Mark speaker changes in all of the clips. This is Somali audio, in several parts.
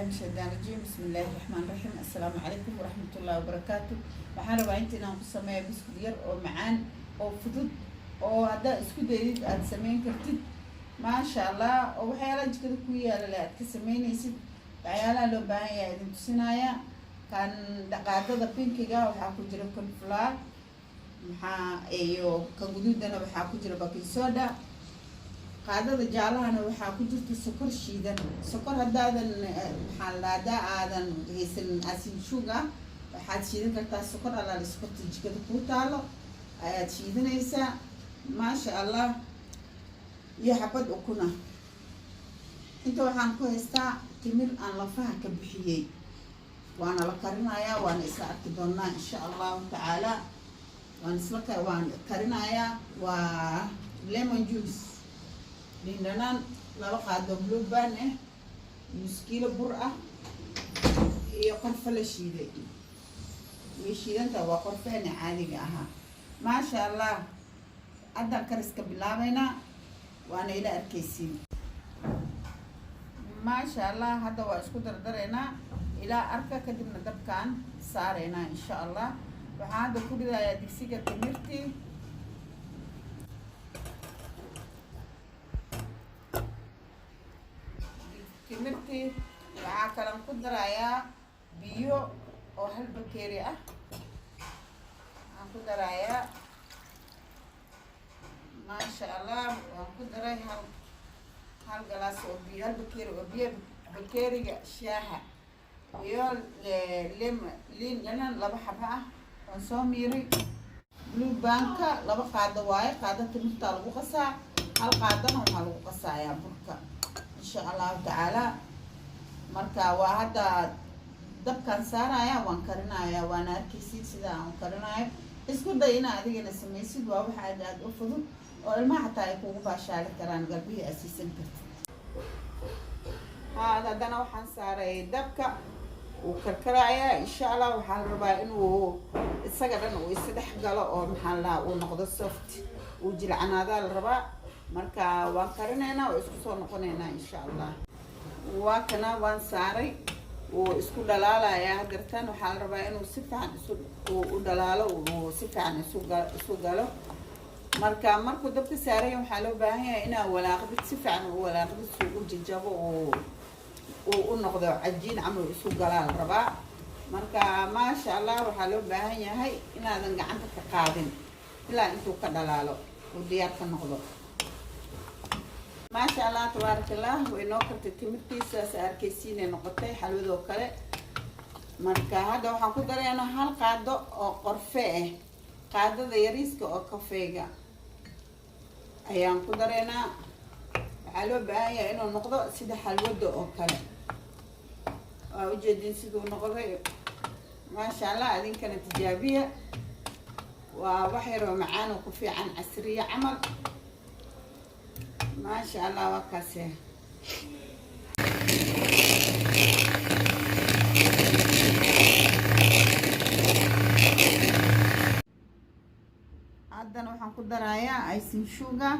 Speaker 1: من الشيطان الرجيم بسم الله الرحمن الرحيم السلام عليكم ورحمة الله وبركاته waxaan rabaa intaan ku sameeyo biskud yar oo macaan oo fudud oo hadda isku dayid aad sameyn kartid maasha Allah oo waxyaalaha jikada ku yaala aad ka sameynaysid waxyaalaha loo baahan yahay idin tusinaya kan dhaqaadada pinkiga waxaa ku jira cornflour iyo kan guduudana waxaa ku jira baking soda qaadada jaalahana waxaa ku jirta sokor shiidan sokor hadaadan aadan haysan asin sugar waxaad shiidan kartaa sokor alaal sokorta jikada ku taalo ayaad shiidanaysaa maasha Allah iyo xabad ukuna inta waxaan ku haystaa timir aan lafaha ka bixiyay waana la karinayaa waana isla arki doonaa insha Allah taala waan karinayaa waa lemon juice لأننا لو قادم بلوبان مسكيلة برأة يقرف الشيء ويشيل أنت وقرفين عادي جاها ما شاء الله أدى كرسك بلامنا وأنا إلى أركيسين ما شاء الله هذا وأسكتر درينا إلى أركا كدمنا دبكان صارنا إن شاء الله وهذا كل ذا دكسيكة تمرتي timirtii waxaa kalan ku darayaa biyo oo hal bakeeri ah waxaan ku darayaa maasha Allah waan ku daray hal galaas oo biyo hal bakeeri oo biyo bakeeriga shaaha iyo liin dhanaan laba xabo ah waan soo miiray blue banka laba qaado waaye qaado timirta lagu qasaa hal qaadana waxaa lagu qasayaa burka إن شاء الله تعالى مركا وهذا دبكان سارايا وانكرنايا وانا كيسيد سيدا وانكرنايا اسكو داينا اديga نسميسيد waa waxa aad u fudud oo ilmaha taa ay kugu baashaali karaan galbihi asiisan kartid hadana waxaan saaray dabka uu karkaraya insha Allah waxaan rabaa inuu isaga dhan uu isdhex galo oo maxaan la uu noqdo soft uu jilcanaada la rabaa marka waan karinaynaa oo isku soo noqonaynaa insha Allah waa kana waan saaray oo isku dhalaalaya hadartan waxaa la rabaa inuu si fiican u dhalaalo oo si fiican isu galo markuu dabka saaray waxaa loo baahan yahay inaa walaaqdid si fiican u walaaqdid si uu jajabo oo u noqdo cajiin camal isu galaa la rabaa marka maasha Allah waxaa loo baahan yahay inaadan gacanta ka qaadin ilaa intuu ka dhalaalo oo diyaar ka noqdo ما شاء الله تبارك الله وينوكرت تمرتي ساركيسين نقطه حلوه كله marka hada waxaan ku dareynaa hal qaado oo qorfe ah qaadada yariiska oo kafeega ayaan ku dareynaa waxa loo baahan yahay inuu noqdo sida xalwada oo kale waa u jeedin sidoo noqday ma sha Allah adinkana tijaabiya waa wax yar oo macaan oo ku fiican casriye camal ما شاء الله وكاسه عندنا waxaan ku darayaa icing sugar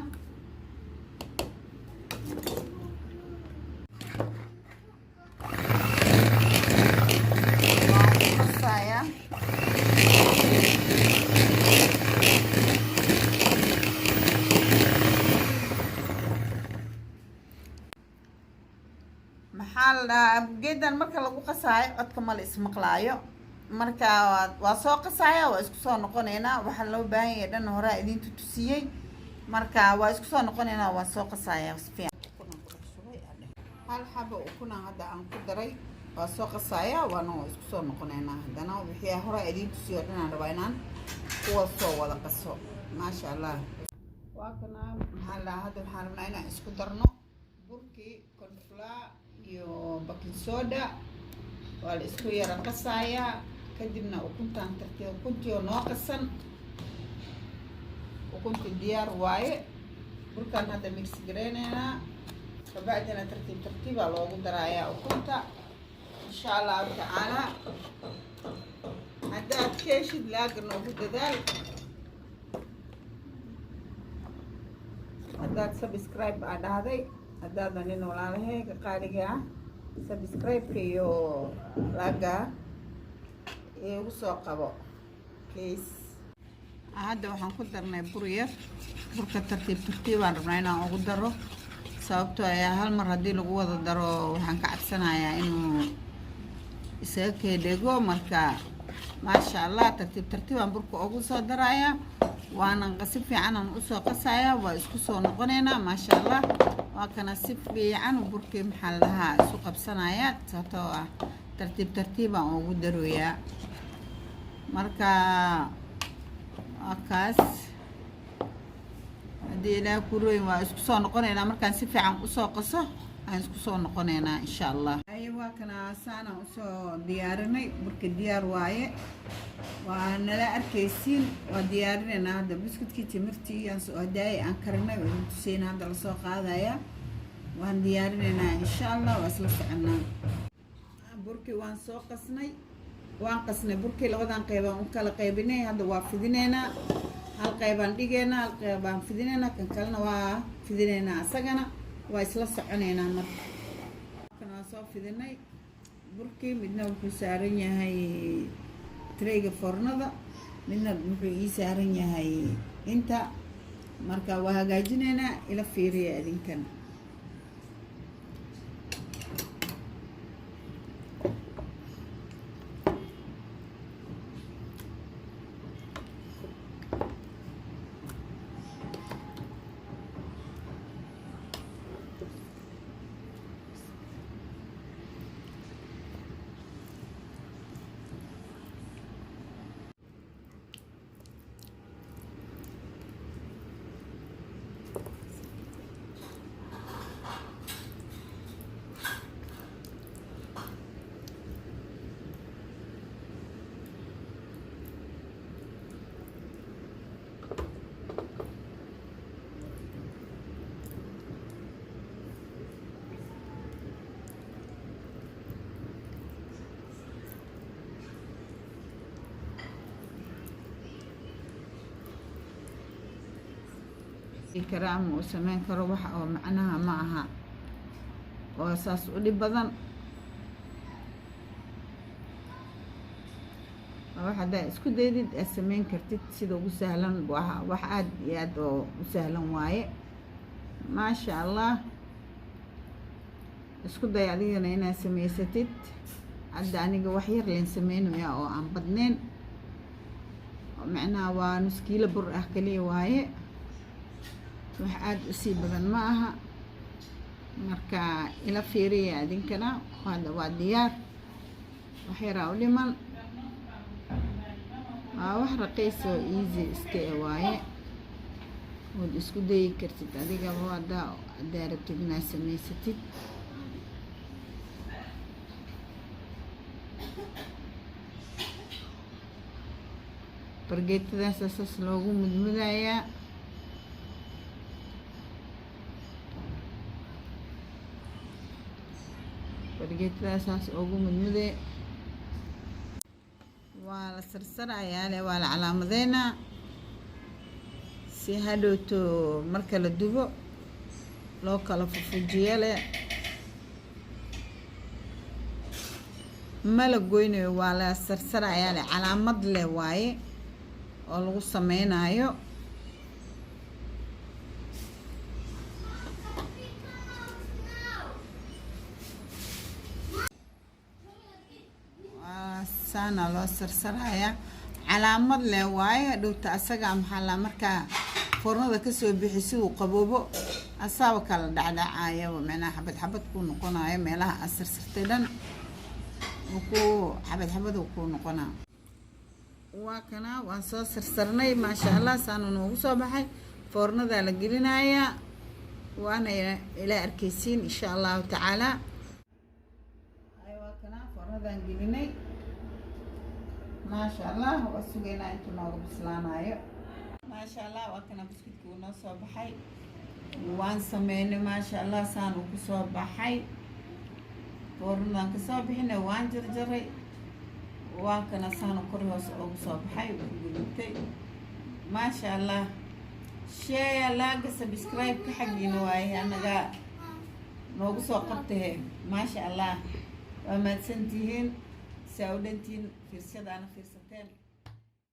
Speaker 1: geedan marka lagu qasaayo codka ma la ismaqlaayo marka waa soo qasaya waa isku soo noqonaynaa waxa loo baahan yahay dhan hore idin tusiyay marka waa isku soo noqonaynaa waa soo qasaya hal xabo ukuna hadda aan ku daray waa soo qasaya waana isku soo noqonaynaa hadana wixii hore idin tusiyo dhan aan rabaa inaan kuwa soo wada qaso ma sha Allah waa kana maxaa la hadda waxaan rabnaa inaan isku darno burkii cornflour iyo baking soda waa la isku yara qasayaa kadibna ukuntaan tartiib ukuntii noo qasan ukunta diyaar waaye burkaan hadda mix gareynaynaa kabacdina tartiib loogu darayaa ukunta insha Allah taala haddaad keeshid laaga noogu dadaal haddaad subscribe aa dhahday هذا من ولا له قارجة subscribe iyo laga igu soo qabo please. hadda waxaan ku darnay bur yar. burka tartiib aan rabnaa inaan ugu daro sababtoo ah hal mar haddii lagu wada daro waxaan ka cabsanayaa inuu isaga keedego. marka maasha Allah tartiib aan burka ugu soo darayaa. waana si fiican aan u soo qasayaa. waa isku soo noqonaynaa maasha Allah. waa kana si fiican burkii maxaa lahaa isu qabsanayaa sababtoo ah tartiib aan ugu daroyaa. marka akaas haddii ilaa ku rooyin waa isku soo noqonaynaa. markaan si fiican u soo qaso aan isku soo noqonaynaa insha Allah. waa kana saana u soo diyaarinay. burka diyaar waaye. waa nala arkaysiin. waa diyaarinaynaa hadda biskudkii timirtii aan soo hadaayay aan karinay oo tusayna hadda la soo qaadaya. waan diyaarinaynaa insha Allah. waa isla soconaa. burkii waan soo qasnay. waan qasnay burkii labadan qayb aan u kala qaybinay. hadda waa fidineynaa. hal qaybaan dhigeynaa, hal qaybaan fidineynaa, kan kalena waa fidineynaa asagana. waa isla soconaynaa marka. kan waa soo fidinay burkii. midna wuxuu saaran yahay treyga foornada, midna wuxuu ii saaran yahay inta. marka waa hagaajinaynaa. ila fiiriya idinkana. كرام وسمين كرو wax oo macnaha ma aha oo saas u dhib badan. wax hada isku daydid sameyn kartid sida ugu sahlan. wax aad iyo aad u sahlan waaye maasha Allah. isku day adigana inaad sameysatid. hadda aniga wax yar leen sameynaya oo aan badnayn. macnaha waa nus kiilo bur ah kaliya waaye. wax aad u sii badan ma aha. marka ila fiiriya idinkana. hadda waa diyaar. wax yar u dhiman. waa wax raqiis oo easy iska waaye. waad isku dayi kartid adiga hadda rabtid inaad samaysatid. bargeetadaas asaas loogu mudmudayaa. bargeetadaas ugu mudmude. waa la sarsarayaa le waa la calaamadeynaa si hadhowto marka la dubo loo kala fufujiyo le. ma la goynayo. waa la sarsarayaa le calaamad le waaye oo lagu sameynayo. saana loo sarsarayaa. calaamad leh waaye hadhowta asaga maxaa la markaa foornada ka soo bixi si uu qaboobo asaaba kala dhacdhacaya. macnaha xabad ku noqonayo meelaha asarsartay dhan ku xabad ku noqonaa. waa kana waan soo sarsarnay maasha Allah. saana noogu soo baxay. foornada la gelinayaa. waana ila arkaysiin insha Allah taala. waa kana foornadan gelinay maasha Allah. waa sugeynaa intuu nooga bislaanayo maasha Allah. waa kana biskudkii uu noo soo baxay. waan sameynay maasha Allah. saan uu ku soo baxay. foornadan ka soo bixinay waan jarjaray. waa kana saan kor hoos ugu soo baxay. wuu gubtay maasha Allah. share like subscribe ka xaqiina waaye anaga noogu soo qabtahe maasha allah waa mahadsantihiin saa u dhantiin fiirsadaana fiirsateen